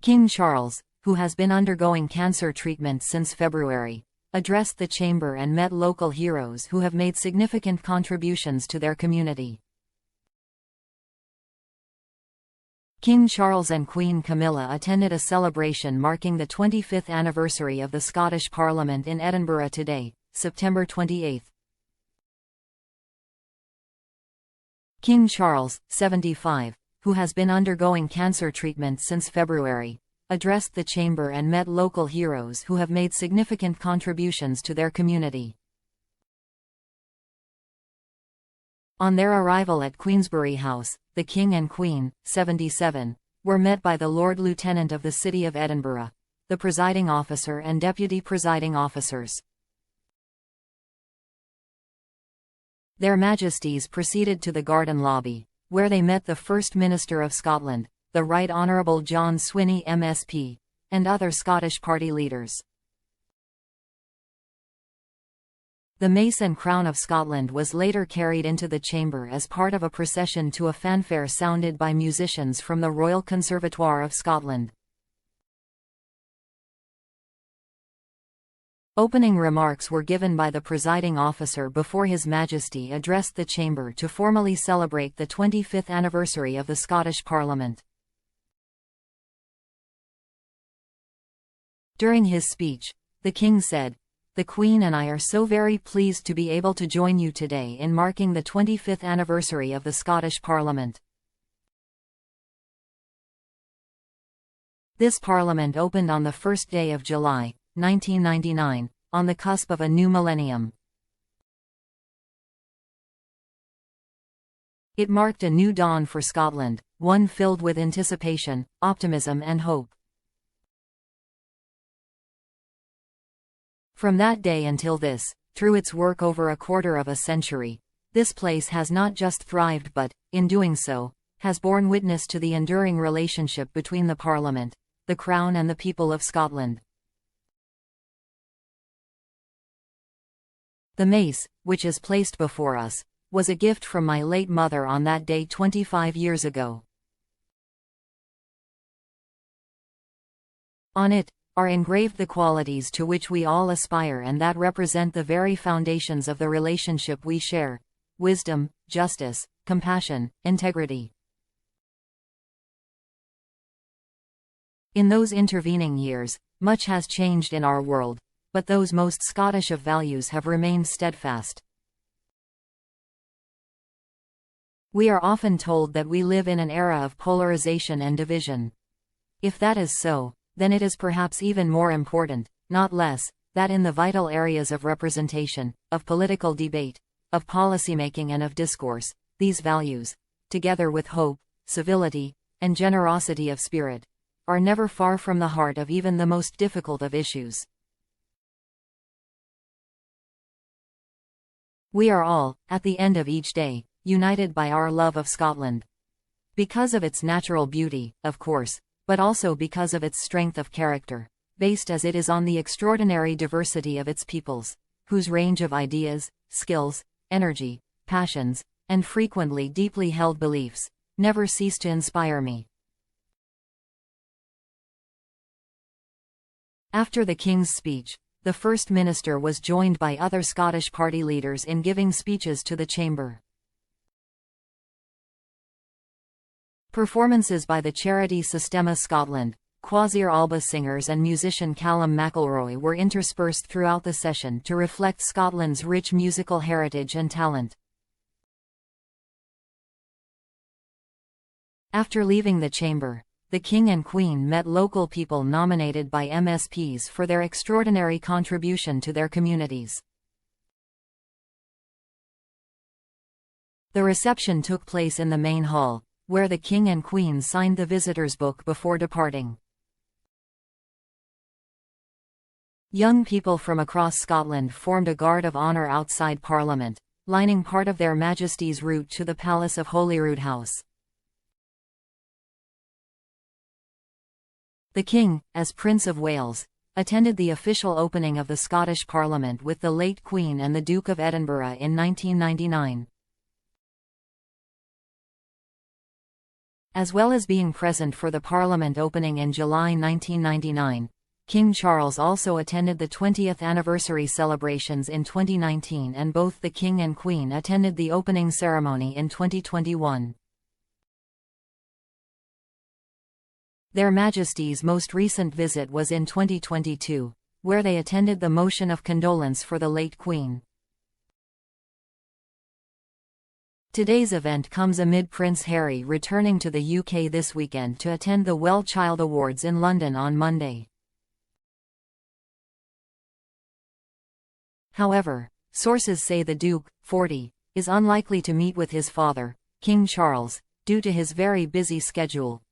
King Charles, who has been undergoing cancer treatment since February, addressed the chamber and met local heroes who have made significant contributions to their community. King Charles and Queen Camilla attended a celebration marking the 25th anniversary of the Scottish Parliament in Edinburgh today, September 28. King Charles, 75, who has been undergoing cancer treatment since February, addressed the chamber and met local heroes who have made significant contributions to their community. On their arrival at Queensberry House, the King and Queen, 77, were met by the Lord Lieutenant of the City of Edinburgh, the presiding officer and deputy presiding officers. Their Majesties proceeded to the garden lobby, where they met the First Minister of Scotland, the Right Honourable John Swinney MSP, and other Scottish party leaders. The Mace and Crown of Scotland was later carried into the chamber as part of a procession to a fanfare sounded by musicians from the Royal Conservatoire of Scotland. Opening remarks were given by the presiding officer before His Majesty addressed the chamber to formally celebrate the 25th anniversary of the Scottish Parliament. During his speech, the King said, "The Queen and I are so very pleased to be able to join you today in marking the 25th anniversary of the Scottish Parliament. This Parliament opened on the 1st day of July, 1999, on the cusp of a new millennium. It marked a new dawn for Scotland, one filled with anticipation, optimism and hope. From that day until this, through its work over a quarter of a century, this place has not just thrived but, in doing so, has borne witness to the enduring relationship between the Parliament, the Crown and the people of Scotland. The mace, which is placed before us, was a gift from my late mother on that day 25 years ago. On it are engraved the qualities to which we all aspire and that represent the very foundations of the relationship we share: wisdom, justice, compassion, integrity. In those intervening years, much has changed in our world, but those most Scottish of values have remained steadfast. We are often told that we live in an era of polarization and division. If that is so, then it is perhaps even more important, not less, that in the vital areas of representation, of political debate, of policymaking and of discourse, these values, together with hope, civility, and generosity of spirit, are never far from the heart of even the most difficult of issues. We are all, at the end of each day, united by our love of Scotland. Because of its natural beauty, of course, but also because of its strength of character, based as it is on the extraordinary diversity of its peoples, whose range of ideas, skills, energy, passions, and frequently deeply held beliefs, never cease to inspire me. After the King's speech, the First Minister was joined by other Scottish party leaders in giving speeches to the chamber. Performances by the charity Sistema Scotland, Quasir Alba singers and musician Callum McElroy were interspersed throughout the session to reflect Scotland's rich musical heritage and talent. After leaving the chamber, the King and Queen met local people nominated by MSPs for their extraordinary contribution to their communities. The reception took place in the main hall, where the King and Queen signed the visitors' book before departing. Young people from across Scotland formed a guard of honour outside Parliament, lining part of their Majesties' route to the Palace of Holyrood House. The King, as Prince of Wales, attended the official opening of the Scottish Parliament with the late Queen and the Duke of Edinburgh in 1999. As well as being present for the Parliament opening in July 1999, King Charles also attended the 20th anniversary celebrations in 2019, and both the King and Queen attended the opening ceremony in 2021. Their Majesties' most recent visit was in 2022, where they attended the motion of condolence for the late Queen. Today's event comes amid Prince Harry returning to the UK this weekend to attend the Well Child Awards in London on Monday. However, sources say the Duke, 40, is unlikely to meet with his father, King Charles, due to his very busy schedule.